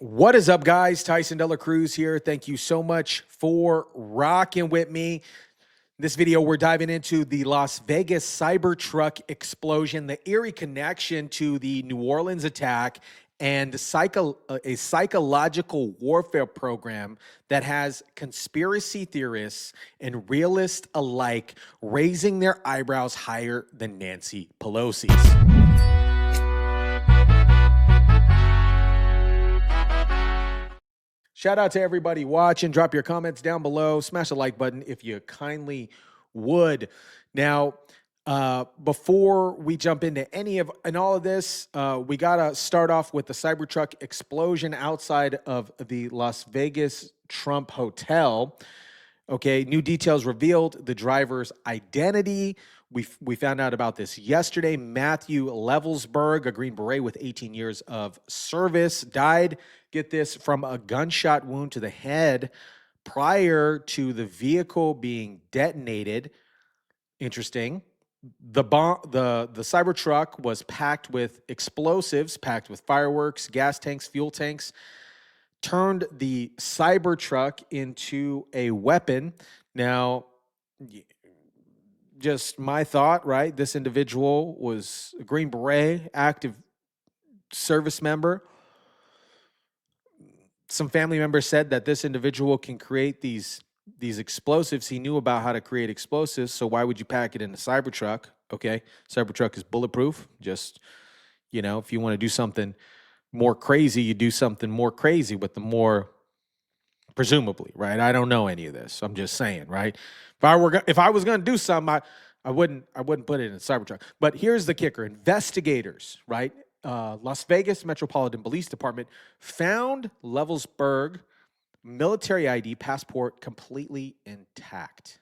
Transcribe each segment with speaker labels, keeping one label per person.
Speaker 1: What is up, guys? TYSON DELACRUZ here. Thank you so much for rocking with me. This video, we're diving into the Las Vegas Cybertruck explosion, the eerie connection to the New Orleans attack, and a psychological warfare program that has conspiracy theorists and realists alike raising their eyebrows higher than Nancy Pelosi's. Shout out to everybody watching. Drop your comments down below. Smash the like button if you kindly would. Now, before we jump into all of this, we gotta start off with the Cybertruck explosion outside of the Las Vegas Trump Hotel. Okay, new details revealed. The driver's identity. We found out about this yesterday. Matthew Levelsberg, a Green Beret with 18 years of service, died, get this, from a gunshot wound to the head prior to the vehicle being detonated. Interesting. The Cybertruck was packed with explosives, packed with fireworks, gas tanks, fuel tanks, turned the Cybertruck into a weapon. Now, just my thought, right? This individual was a Green Beret, active service member. Some family members said that this individual can create these explosives. He knew about how to create explosives, so why would you pack it in a Cybertruck? Okay, Cybertruck is bulletproof. Just, you know, if you want to do something more crazy, you do something more crazy with the more, presumably, right? I don't know any of this. I'm just saying, right? If I was going to do something, I wouldn't put it in a Cybertruck. But here's the kicker: investigators, right? Las Vegas Metropolitan Police Department found Levelsberg military ID passport completely intact.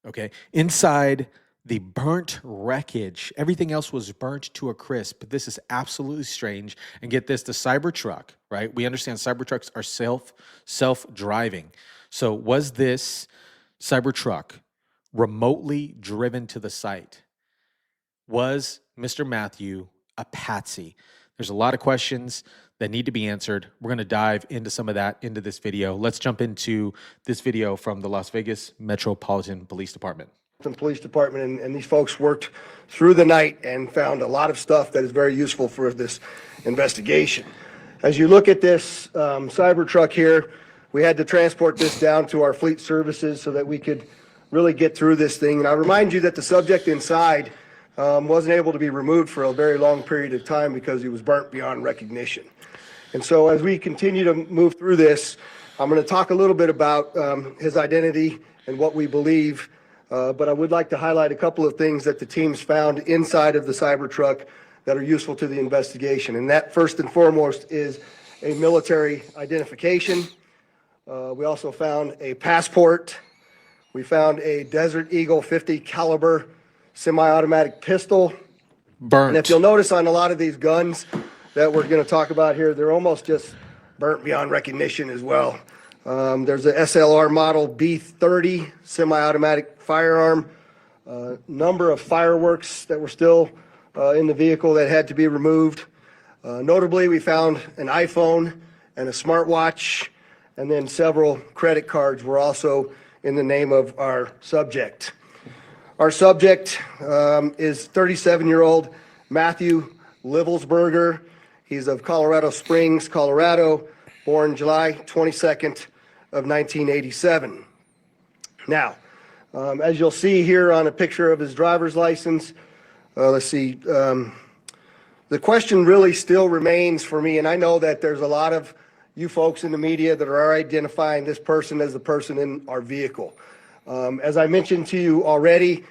Speaker 1: Okay, inside the burnt wreckage, everything else was burnt to a crisp. This is absolutely strange. And get this, the Cybertruck, right? We understand Cybertrucks are self-driving. So was this Cybertruck remotely driven to the site? Was Mr. Matthew a patsy? There's a lot of questions that need to be answered. We're going to dive into some of that into this video. Let's jump into this video from the Las Vegas Metropolitan Police Department.
Speaker 2: Police Department, and these folks worked through the night and found a lot of stuff that is very useful for this investigation. As you look at this Cybertruck here, we had to transport this down to our fleet services so that we could really get through this thing. And I remind you that the subject inside wasn't able to be removed for a very long period of time because he was burnt beyond recognition. And so as we continue to move through this, I'm going to talk a little bit about his identity and what we believe. But I would like to highlight a couple of things that the teams found inside of the Cybertruck that are useful to the investigation. And that, first and foremost, is a military identification. We also found a passport. We found a Desert Eagle 50 caliber semi-automatic pistol.
Speaker 1: Burnt.
Speaker 2: And if you'll notice on a lot of these guns that we're going to talk about here, they're almost just burnt beyond recognition as well. There's a SLR model B30 semi-automatic firearm, number of fireworks that were still in the vehicle that had to be removed. Notably, we found an iPhone and a smartwatch, and then several credit cards were also in the name of our subject. Our subject is 37-year-old Matthew Levelsberger. He's of Colorado Springs, Colorado, born July 22nd of 1987. Now, as you'll see here on a picture of his driver's license, let's see, the question really still remains for me, and I know that there's a lot of you folks in the media that are identifying this person as the person in our vehicle. As I mentioned to you already,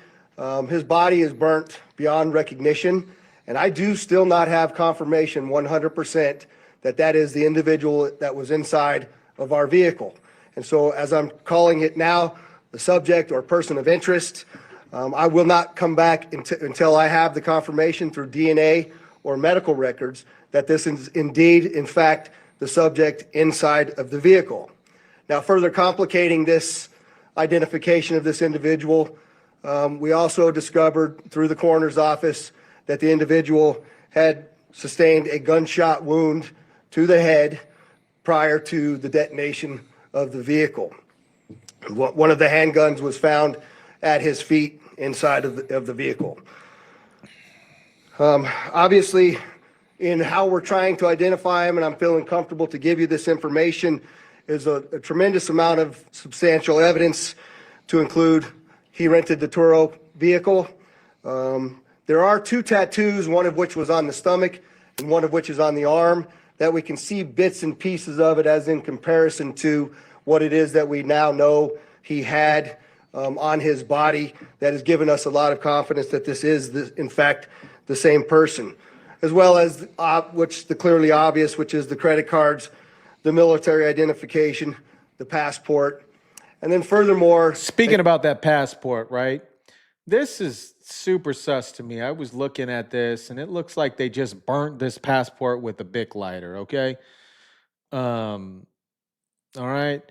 Speaker 2: his body is burnt beyond recognition, and I do still not have confirmation 100% that that is the individual that was inside of our vehicle. And so as I'm calling it now, the subject or person of interest, I will not come back until I have the confirmation through DNA or medical records that this is indeed, in fact, the subject inside of the vehicle. Now, further complicating this identification of this individual, we also discovered through the coroner's office that the individual had sustained a gunshot wound to the head prior to the detonation of the vehicle. One of the handguns was found at his feet inside of the vehicle. Obviously, in how we're trying to identify him, and I'm feeling comfortable to give you this information, is a tremendous amount of substantial evidence to include he rented the Turo vehicle. There are 2 tattoos, one of which was on the stomach and one of which is on the arm, that we can see bits and pieces of it as in comparison to what it is that we now know he had on his body. That has given us a lot of confidence that this is, in fact, the same person, as well as which the clearly obvious, which is the credit cards, the military identification, the passport, and then furthermore.
Speaker 1: Speaking about that passport, right? This is super sus to me. I was looking at this, and it looks like they just burnt this passport with a Bic lighter. Okay. All right.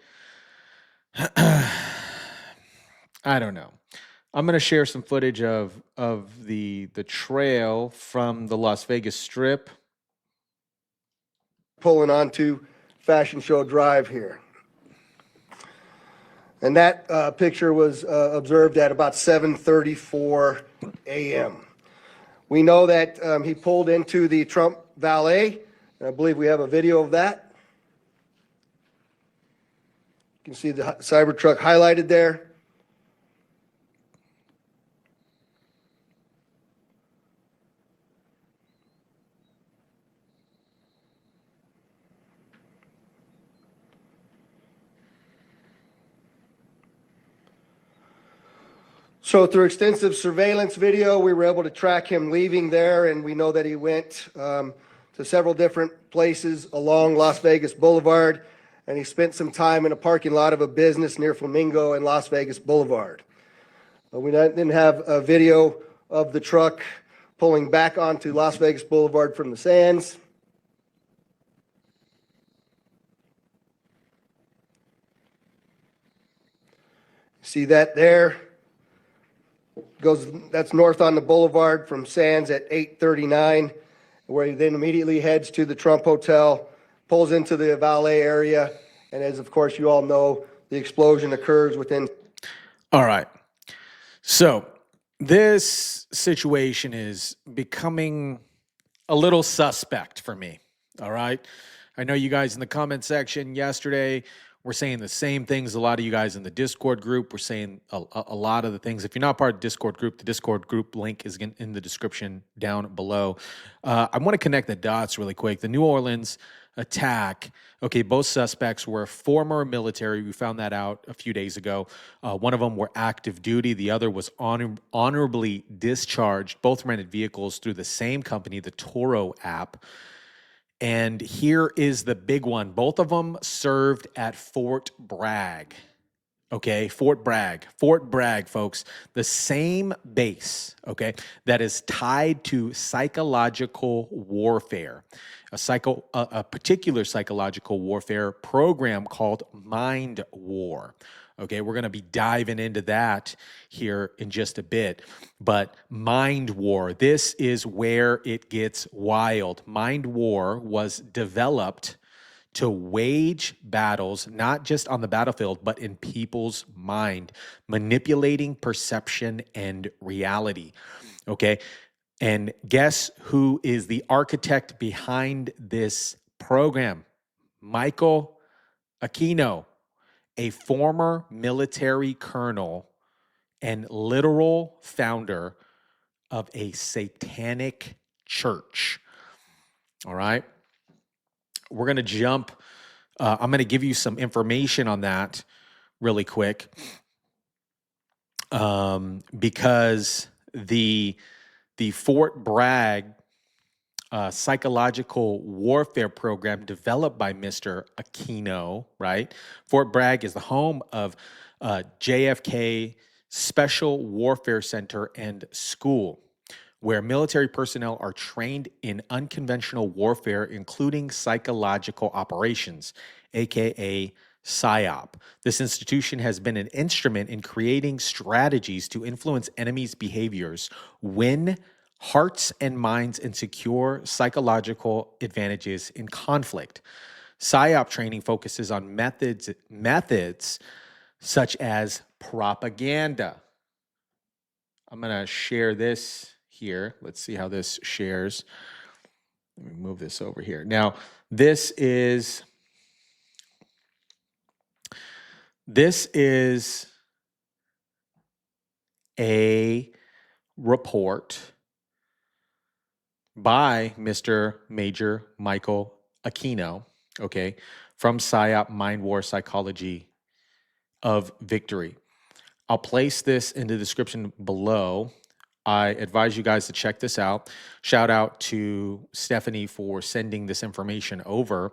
Speaker 1: I don't know. I'm going to share some footage of the trail from the Las Vegas Strip.
Speaker 2: Pulling onto Fashion Show Drive here. And that picture was observed at about 7:34 a.m. We know that he pulled into the Trump Valet, and I believe we have a video of that. You can see the Cybertruck highlighted there. So through extensive surveillance video, we were able to track him leaving there, and we know that he went to several different places along Las Vegas Boulevard, and he spent some time in a parking lot of a business near Flamingo and Las Vegas Boulevard. We then have a video of the truck pulling back onto Las Vegas Boulevard from the Sands. See that there? That's north on the boulevard from Sands at 8:39, where he then immediately heads to the Trump Hotel, pulls into the valet area, and as of course you all know, the explosion occurs within.
Speaker 1: All right. So this situation is becoming a little suspect for me. All right. I know you guys in the comment section yesterday were saying the same things. A lot of you guys in the Discord group were saying a lot of the things. If you're not part of the Discord group link is in the description down below. I want to connect the dots really quick. The New Orleans attack. Okay, both suspects were former military. We found that out a few days ago. One of them were active duty. The other was honorably discharged. Both rented vehicles through the same company, the Turo app. And here is the big one. Both of them served at Fort Bragg. Okay, Fort Bragg, folks. The same base, okay, that is tied to psychological warfare, a particular psychological warfare program called Mind War. Okay, we're going to be diving into that here in just a bit. But Mind War, this is where it gets wild. Mind War was developed to wage battles, not just on the battlefield, but in people's mind, manipulating perception and reality. Okay, and guess who is the architect behind this program? Michael Aquino, a former military colonel and literal founder of a satanic church. All right. We're going to jump. I'm going to give you some information on that really quick because the Fort Bragg psychological warfare program developed by Mr. Aquino, right? Fort Bragg is the home of JFK Special Warfare Center and School, where military personnel are trained in unconventional warfare, including psychological operations, aka PSYOP. This institution has been an instrument in creating strategies to influence enemies' behaviors, win hearts and minds and secure psychological advantages in conflict. PSYOP training focuses on methods such as propaganda. I'm going to share this here. Let's see how this shares. Let me move this over here. Now, this is a report by Mr. Major Michael Aquino, okay, from PSYOP Mind War Psychology of Victory. I'll place this in the description below. I advise you guys to check this out. Shout out to Stephanie for sending this information over.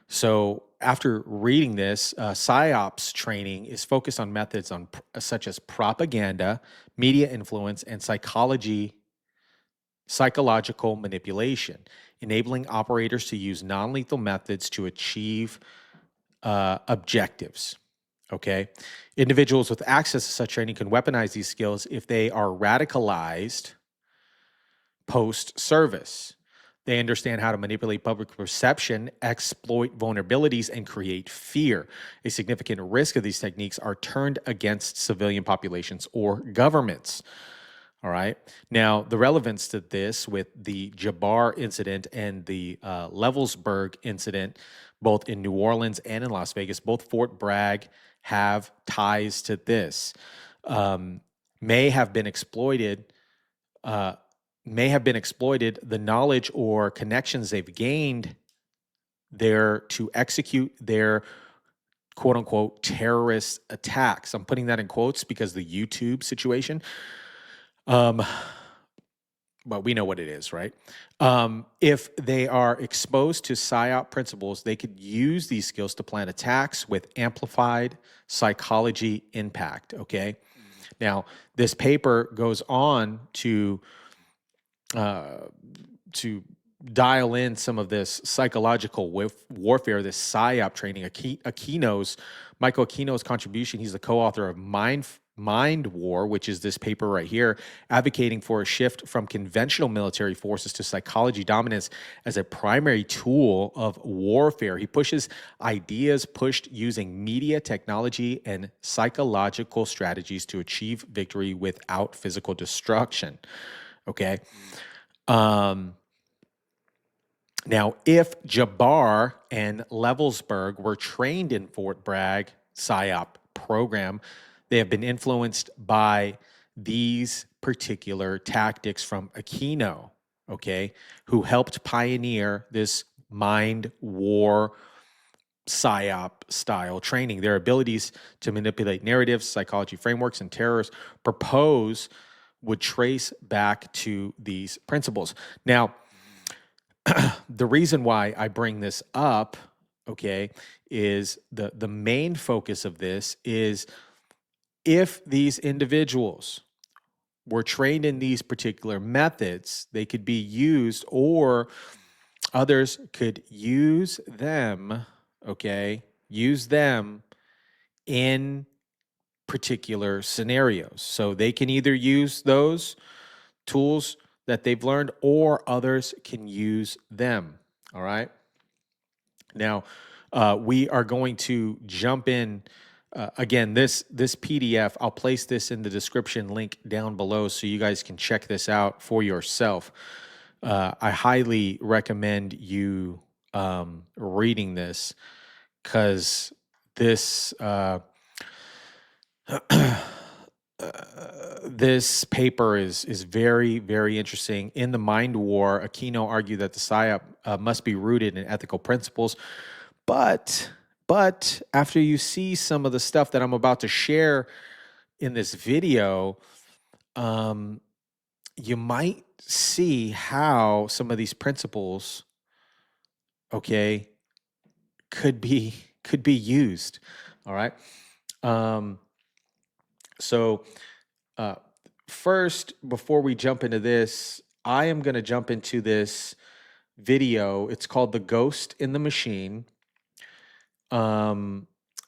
Speaker 1: So after reading this, PSYOPs training is focused on methods such as propaganda, media influence, and psychological manipulation, enabling operators to use non-lethal methods to achieve objectives. Okay. Individuals with access to such training can weaponize these skills if they are radicalized post-service. They understand how to manipulate public perception, exploit vulnerabilities, and create fear. A significant risk of these techniques are turned against civilian populations or governments. All right. Now, the relevance to this with the Jabbar incident and the Levelsburg incident, both in New Orleans and in Las Vegas, both Fort Bragg have ties to this. May have been exploited. The knowledge or connections they've gained there to execute their quote unquote terrorist attacks. I'm putting that in quotes because the YouTube situation. But we know what it is, right? If they are exposed to PSYOP principles, they could use these skills to plan attacks with amplified psychology impact, okay? Now, this paper goes on to dial in some of this psychological warfare, this PSYOP training. Michael Aquino's contribution, he's the co-author of Mind War, which is this paper right here, advocating for a shift from conventional military forces to psychology dominance as a primary tool of warfare. He pushes ideas pushed using media, technology, and psychological strategies to achieve victory without physical destruction. Okay. Now, if Jabbar and Levelsburg were trained in Fort Bragg PSYOP program, they have been influenced by these particular tactics from Aquino, okay, who helped pioneer this mind war PSYOP style training. Their abilities to manipulate narratives, psychology frameworks, and terrors propose would trace back to these principles. Now, the reason why I bring this up, okay, is the main focus of this is if these individuals were trained in these particular methods, they could be used, or others could use them, okay, use them in particular scenarios. So they can either use those tools that they've learned, or others can use them. All right. Now, we are going to jump in. Again, this PDF, I'll place this in the description link down below so you guys can check this out for yourself. I highly recommend you reading this, because this this paper is very, very interesting. In the Mind War, Aquino argued that the PSYOP must be rooted in ethical principles, but after you see some of the stuff that I'm about to share in this video, you might see how some of these principles, okay, could be used. All right. So first, before we jump into this, I am going to jump into this video. It's called "The Ghost in the Machine."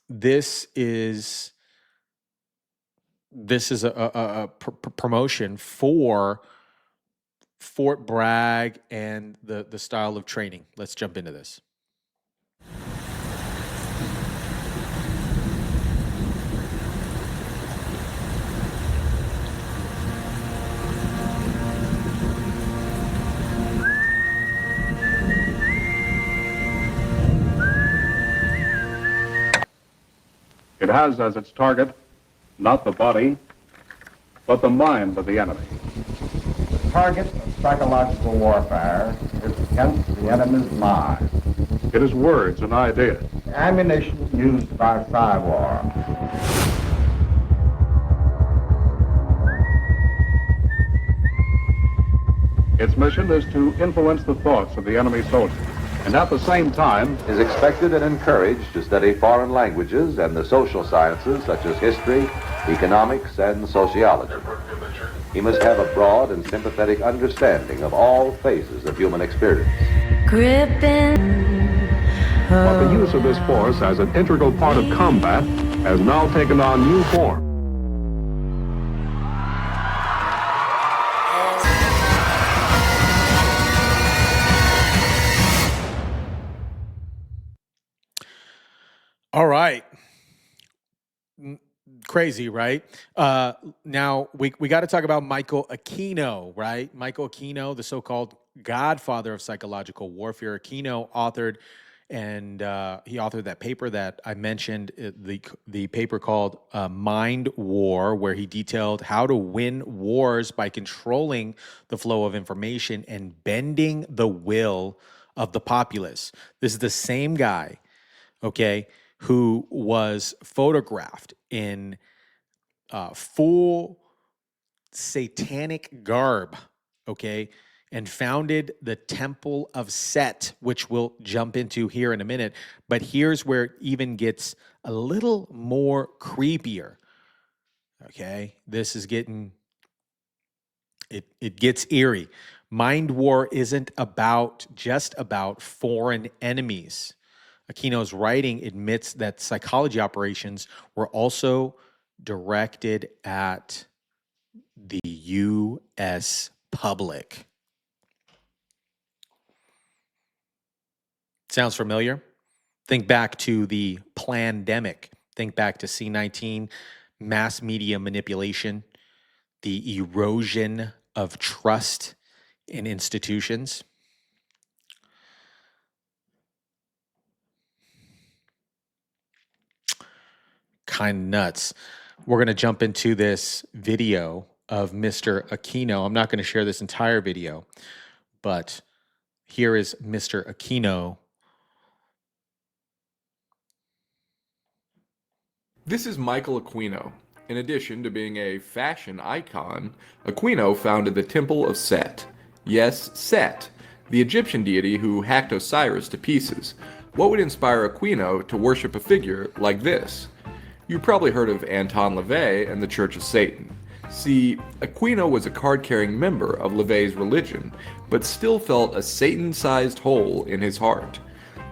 Speaker 1: This is a promotion for Fort Bragg and the style of training. Let's jump into this.
Speaker 3: It has as its target not the body, but the mind of the enemy.
Speaker 4: The target of psychological warfare is against the enemy's mind.
Speaker 3: It is words and ideas.
Speaker 4: The ammunition used by war.
Speaker 3: Its mission is to influence the thoughts of the enemy soldier, and at the same time
Speaker 5: is expected and encouraged to study foreign languages and the social sciences such as history, economics, and sociology. He must have a broad and sympathetic understanding of all phases of human experience.
Speaker 3: But the use of this force as an integral part of combat has now taken on new form.
Speaker 1: All right. Crazy, right? Now, we got to talk about Michael Aquino, right? Michael Aquino, the so-called godfather of psychological warfare. Aquino authored, and he authored that paper that I mentioned, the paper called Mind War, where he detailed how to win wars by controlling the flow of information and bending the will of the populace. This is the same guy, okay, who was photographed in full satanic garb, okay, and founded the Temple of Set, which we'll jump into here in a minute. But here's where it even gets a little more creepier, okay? This is getting, it gets eerie. Mind War isn't just about foreign enemies. Aquino's writing admits that psychology operations were also directed at the U.S. public. Sounds familiar? Think back to the plandemic. Think back to C-19, mass media manipulation, the erosion of trust in institutions. Kind of nuts. We're going to jump into this video of Mr. Aquino. I'm not going to share this entire video, but here is Mr. Aquino.
Speaker 6: This is Michael Aquino. In addition to being a fashion icon, Aquino founded the Temple of Set. Yes, Set, the Egyptian deity who hacked Osiris to pieces. What would inspire Aquino to worship a figure like this? You probably heard of Anton LaVey and the Church of Satan. See, Aquino was a card-carrying member of LaVey's religion, but still felt a Satan-sized hole in his heart.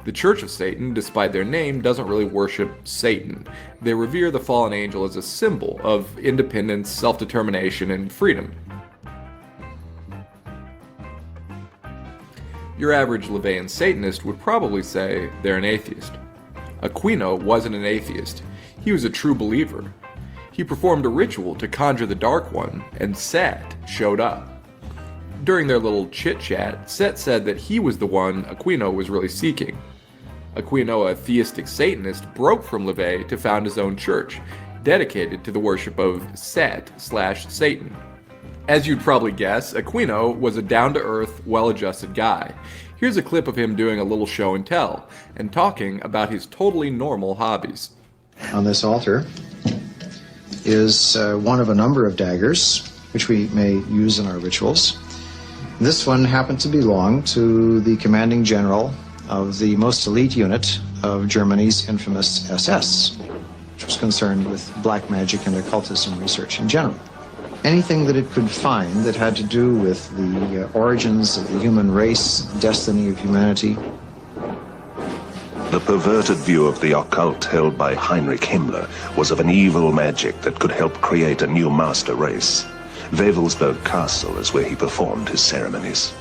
Speaker 6: The Church of Satan, despite their name, doesn't really worship Satan. They revere the fallen angel as a symbol of independence, self-determination, and freedom. Your average LaVeyan Satanist would probably say they're an atheist. Aquino wasn't an atheist. He was a true believer. He performed a ritual to conjure the Dark One, and Set showed up. During their little chit-chat, Set said that he was the one Aquino was really seeking. Aquino, a theistic Satanist, broke from LaVey to found his own church, dedicated to the worship of Set/Satan. As you'd probably guess, Aquino was a down-to-earth, well-adjusted guy. Here's a clip of him doing a little show and tell, and talking about his totally normal hobbies.
Speaker 7: On this altar is one of a number of daggers, which we may use in our rituals. This one happened to belong to the commanding general of the most elite unit of Germany's infamous SS, which was concerned with black magic and occultism research in general. Anything that it could find that had to do with the origins of the human race, destiny of humanity.
Speaker 8: The perverted view of the occult held by Heinrich Himmler was of an evil magic that could help create a new master race. Wewelsburg Castle is where he performed his ceremonies.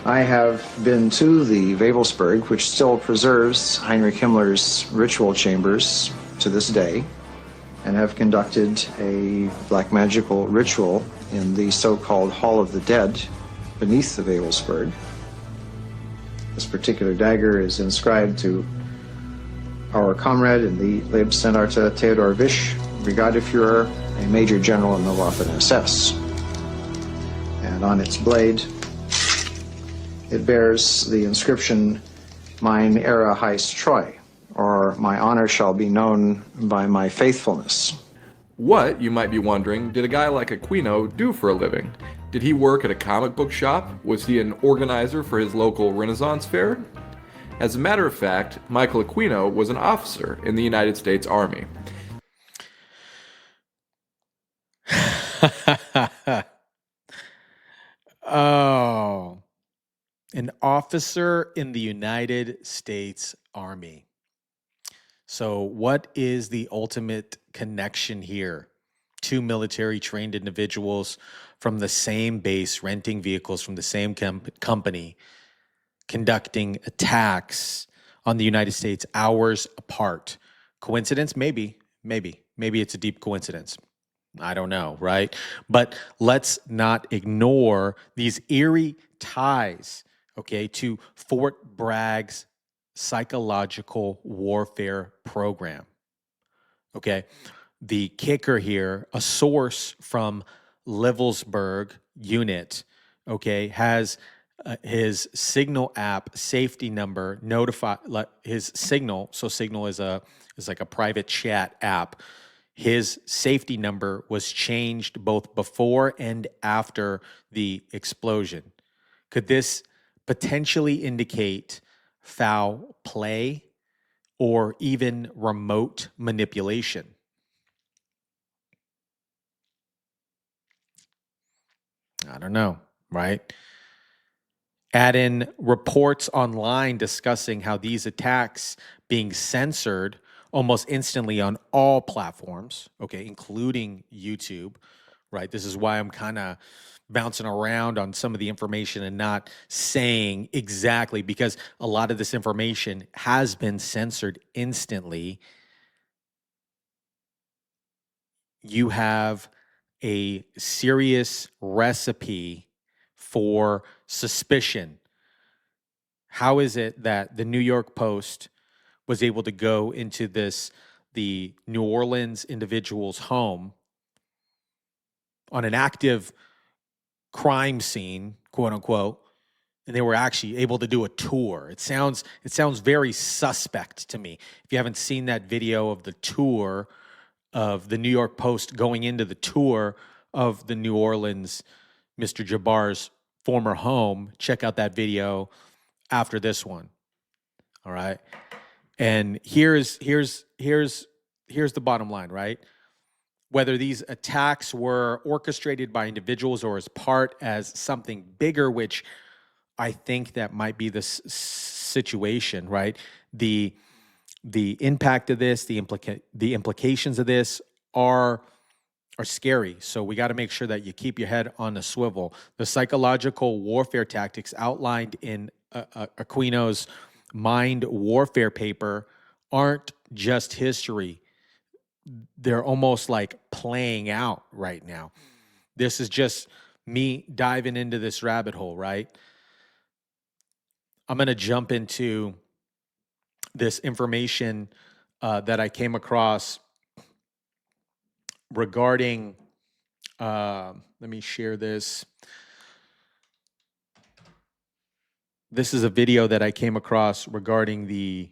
Speaker 7: I have been to the Wewelsburg, which still preserves Heinrich Himmler's ritual chambers to this day, and have conducted a black magical ritual in the so-called Hall of the Dead beneath the Wewelsburg. This particular dagger is inscribed to our comrade in the Leibstandarte Theodor Wisch, Brigadeführer, a major general in the Waffen-SS. And on its blade, it bears the inscription, Mein Ehre heißt Treu, or my honor shall be known by my faithfulness.
Speaker 6: What, you might be wondering, did a guy like Aquino do for a living? Did he work at a comic book shop? Was he an organizer for his local Renaissance fair? As a matter of fact, Michael Aquino was an officer in the United States Army.
Speaker 1: Oh, an officer in the United States Army. So what is the ultimate connection here? Two military trained individuals from the same base, renting vehicles from the same company, conducting attacks on the United States hours apart. Coincidence? Maybe it's a deep coincidence. I don't know, right? But let's not ignore these eerie ties, okay, to Fort Bragg's psychological warfare program. Okay, the kicker here, a source from Levelsburg unit, okay, has his Signal app safety number notify his Signal. So Signal is like a private chat app. His safety number was changed both before and after the explosion. Could this potentially indicate foul play or even remote manipulation? I don't know, right? Add in reports online discussing how these attacks being censored almost instantly on all platforms, okay, including YouTube, right? This is why I'm kind of bouncing around on some of the information and not saying exactly, because a lot of this information has been censored instantly. You have a serious recipe for suspicion. How is it that the New York Post was able to go into the New Orleans individual's home on an active crime scene, quote unquote, and they were actually able to do a tour? It sounds very suspect to me. If you haven't seen that video of the tour of the New York Post going into the tour of the New Orleans, Mr. Jabbar's former home, check out that video after this one. All right. And here's the bottom line, right? Whether these attacks were orchestrated by individuals or as something bigger, which I think that might be the situation, right? The impact of this, the implications of this are scary. So we got to make sure that you keep your head on a swivel. The psychological warfare tactics outlined in Aquino's mind warfare paper aren't just history. They're almost like playing out right now. This is just me diving into this rabbit hole, right? I'm going to jump into this information that I came across regarding, let me share this. This is a video that I came across regarding the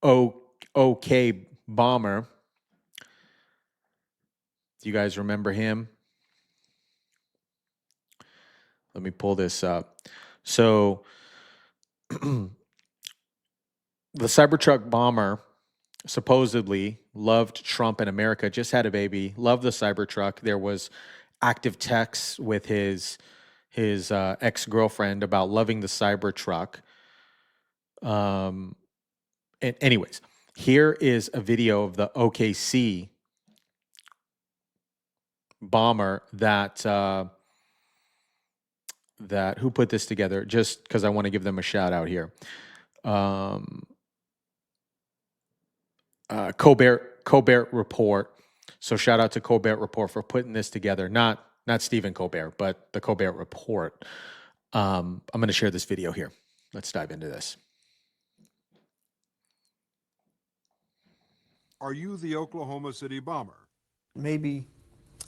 Speaker 1: OK bomber. Do you guys remember him? Let me pull this up. So the Cybertruck bomber supposedly loved Trump and America, just had a baby, loved the Cybertruck. There was active texts with his ex-girlfriend about loving the Cybertruck. And anyways, here is a video of the OKC bomber that who put this together, just because I want to give them a shout out here. Colbert Report. So shout out to Colbert Report for putting this together. Not Stephen Colbert, but the Colbert Report. I'm going to share this video here. Let's dive into this.
Speaker 9: Are you the Oklahoma City bomber?
Speaker 10: Maybe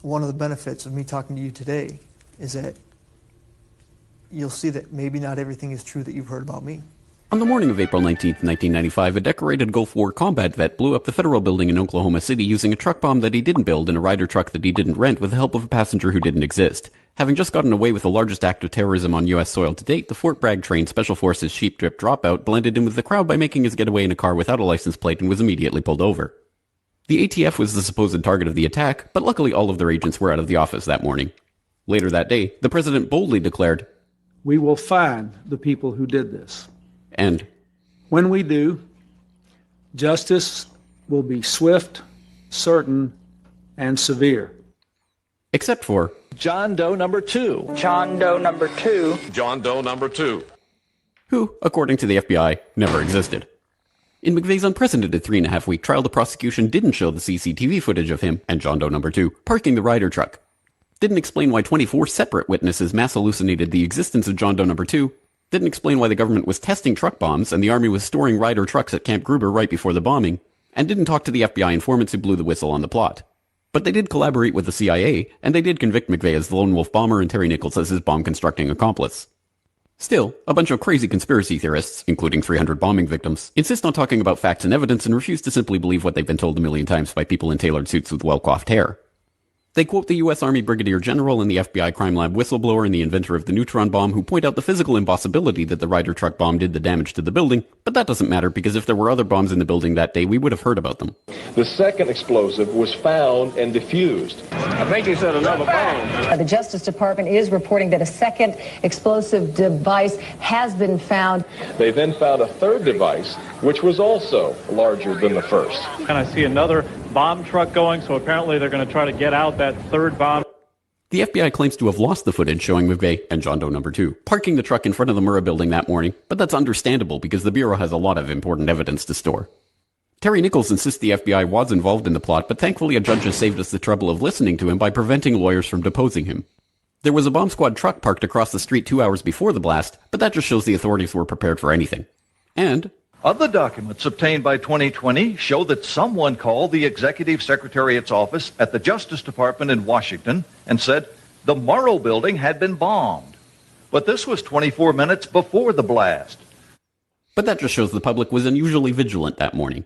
Speaker 10: one of the benefits of me talking to you today is that you'll see that maybe not everything is true that you've heard about me.
Speaker 11: On the morning of April 19, 1995, a decorated Gulf War combat vet blew up the federal building in Oklahoma City using a truck bomb that he didn't build and a Ryder truck that he didn't rent with the help of a passenger who didn't exist. Having just gotten away with the largest act of terrorism on U.S. soil to date, the Fort Bragg trained Special Forces Sheep Drip Dropout blended in with the crowd by making his getaway in a car without a license plate and was immediately pulled over. The ATF was the supposed target of the attack, but luckily all of their agents were out of the office that morning. Later that day, the president boldly declared,
Speaker 12: "We will find the people who did this.
Speaker 11: And
Speaker 12: when we do, justice will be swift, certain, and severe."
Speaker 11: Except for
Speaker 12: John Doe number 2.
Speaker 13: John Doe number 2.
Speaker 9: John Doe number 2.
Speaker 11: who, according to the FBI, never existed. In McVeigh's unprecedented 3.5-week trial, the prosecution didn't show the CCTV footage of him and John Doe number 2 parking the Ryder truck. Didn't explain why 24 separate witnesses mass hallucinated the existence of John Doe number 2. Didn't explain why the government was testing truck bombs and the Army was storing Ryder trucks at Camp Gruber right before the bombing. And didn't talk to the FBI informants who blew the whistle on the plot. But they did collaborate with the CIA, and they did convict McVeigh as the lone wolf bomber and Terry Nichols as his bomb-constructing accomplice. Still, a bunch of crazy conspiracy theorists, including 300 bombing victims, insist on talking about facts and evidence and refuse to simply believe what they've been told a million times by people in tailored suits with well-coiffed hair. They quote the U.S. Army Brigadier General and the FBI crime lab whistleblower and the inventor of the neutron bomb who point out the physical impossibility that the Ryder truck bomb did the damage to the building, but that doesn't matter because if there were other bombs in the building that day, we would have heard about them.
Speaker 14: The second explosive was found and defused. I think he said another bomb.
Speaker 15: The Justice Department is reporting that a second explosive device has been found.
Speaker 14: They then found a third device, which was also larger than the first.
Speaker 16: And I see another bomb truck going, so apparently they're going to try to get out that third bomb.
Speaker 11: The FBI claims to have lost the footage showing McVeigh and John Doe number 2 parking the truck in front of the Murrah building that morning, but that's understandable because the Bureau has a lot of important evidence to store. Terry Nichols insists the FBI was involved in the plot, but thankfully a judge has saved us the trouble of listening to him by preventing lawyers from deposing him. There was a bomb squad truck parked across the street 2 hours before the blast, but that just shows the authorities were prepared for anything. And
Speaker 17: other documents obtained by 2020 show that someone called the Executive Secretariat's office at the Justice Department in Washington and said the Murrah building had been bombed. But this was 24 minutes before the blast.
Speaker 11: But that just shows the public was unusually vigilant that morning.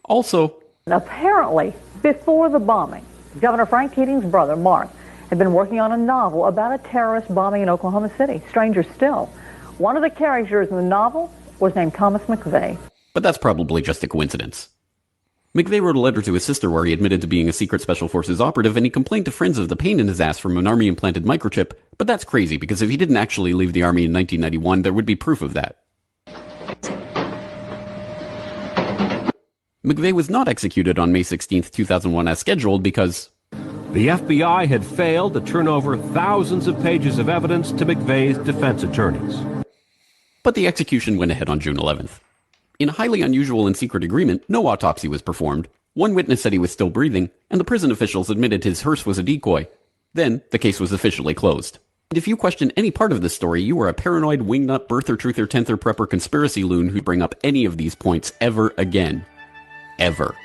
Speaker 11: Also,
Speaker 18: apparently, before the bombing, Governor Frank Keating's brother, Mark, had been working on a novel about a terrorist bombing in Oklahoma City. Stranger still, one of the characters in the novel was named Thomas McVeigh.
Speaker 11: But that's probably just a coincidence. McVeigh wrote a letter to his sister where he admitted to being a secret Special Forces operative, and he complained to friends of the pain in his ass from an Army-implanted microchip, but that's crazy because if he didn't actually leave the Army in 1991, there would be proof of that. McVeigh was not executed on May 16, 2001 as scheduled because
Speaker 19: the FBI had failed to turn over thousands of pages of evidence to McVeigh's defense attorneys.
Speaker 11: But the execution went ahead on June 11th. In a highly unusual and secret agreement, no autopsy was performed. One witness said he was still breathing, and the prison officials admitted his hearse was a decoy. Then, the case was officially closed. And if you question any part of this story, you are a paranoid, wingnut, birther, truther, tenther, prepper, conspiracy loon who'd bring up any of these points ever again. Ever.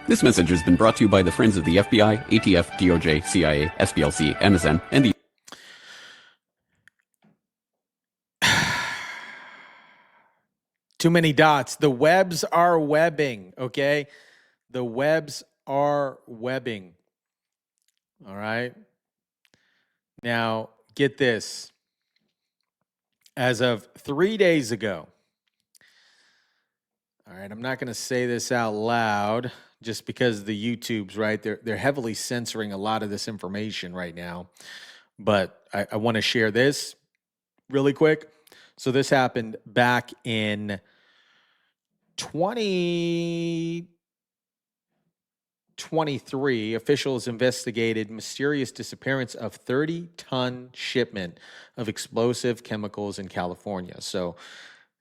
Speaker 11: This message has been brought to you by the friends of the FBI, ATF, DOJ, CIA, SPLC, MSN, and the
Speaker 1: Too many dots. The webs are webbing, okay? The webs are webbing. All right? Now, get this. As of 3 days ago, all right, I'm not going to say this out loud just because the YouTubes, right? They're heavily censoring a lot of this information right now. But I want to share this really quick. So this happened back in 2020. 23, officials investigated mysterious disappearance of 30-ton shipment of explosive chemicals in California. So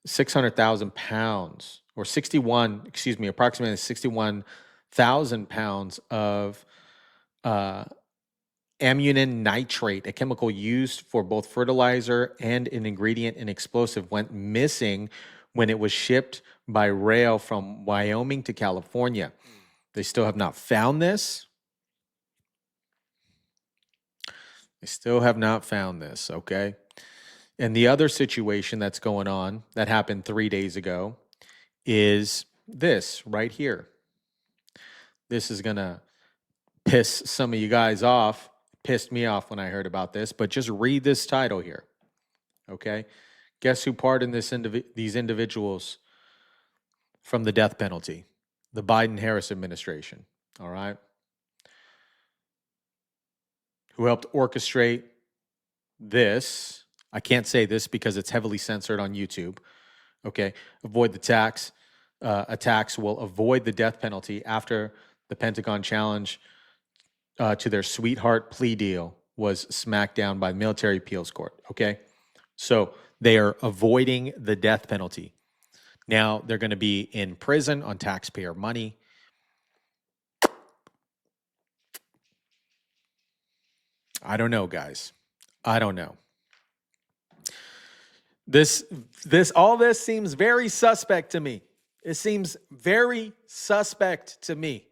Speaker 1: 600,000 pounds, or approximately 61,000 pounds of ammunition nitrate, a chemical used for both fertilizer and an ingredient in explosive, went missing when it was shipped by rail from Wyoming to California. They still have not found this. They still have not found this, okay? And the other situation that's going on that happened 3 days ago is this right here. This is going to piss some of you guys off. Pissed me off when I heard about this, but just read this title here, okay? Guess who pardoned these individuals from the death penalty? The Biden-Harris administration, all right? Who helped orchestrate this. I can't say this because it's heavily censored on YouTube, okay? Avoid the attacks will avoid the death penalty after the Pentagon challenge to their sweetheart plea deal was smacked down by the Military Appeals Court, okay? So they are avoiding the death penalty. Now they're going to be in prison on taxpayer money. I don't know, guys. I don't know. All this seems very suspect to me. It seems very suspect to me.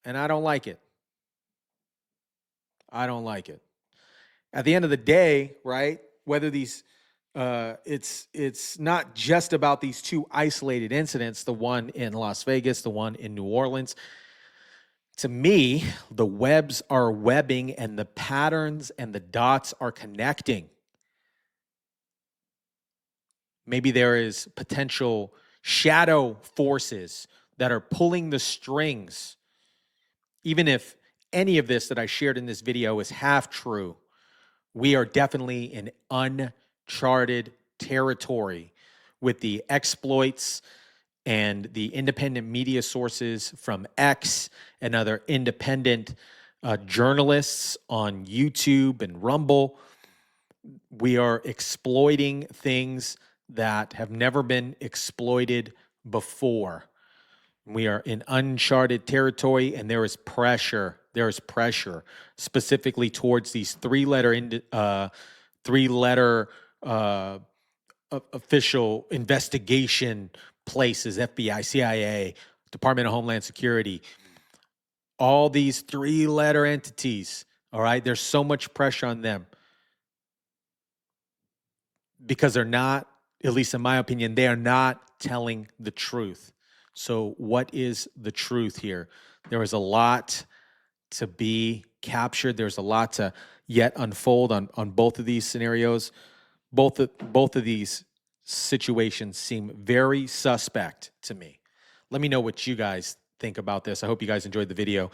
Speaker 1: And I don't like it. I don't like it. At the end of the day, right, whether these it's not just about these two isolated incidents, the one in Las Vegas, the one in New Orleans. To me, the webs are webbing and the patterns and the dots are connecting. Maybe there is potential shadow forces that are pulling the strings. Even if any of this that I shared in this video is half true, we are definitely in uncharted territory with the exploits and the independent media sources from X and other independent journalists on YouTube and Rumble. We are exploiting things that have never been exploited before. We are in uncharted territory, and there is pressure. There is pressure specifically towards these three-letter official investigation places: FBI, CIA, Department of Homeland Security. All these three-letter entities. All right, there's so much pressure on them because they're not, at least in my opinion, they are not telling the truth. So what is the truth here? There is a lot to be captured. There's a lot to yet unfold on both of these scenarios. Both of these situations seem very suspect to me. Let me know what you guys think about this. I hope you guys enjoyed the video.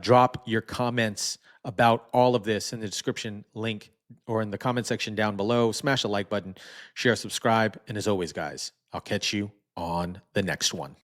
Speaker 1: Drop your comments about all of this in the description link or in the comment section down below. Smash the like button, share, subscribe, and as always, guys, I'll catch you on the next one.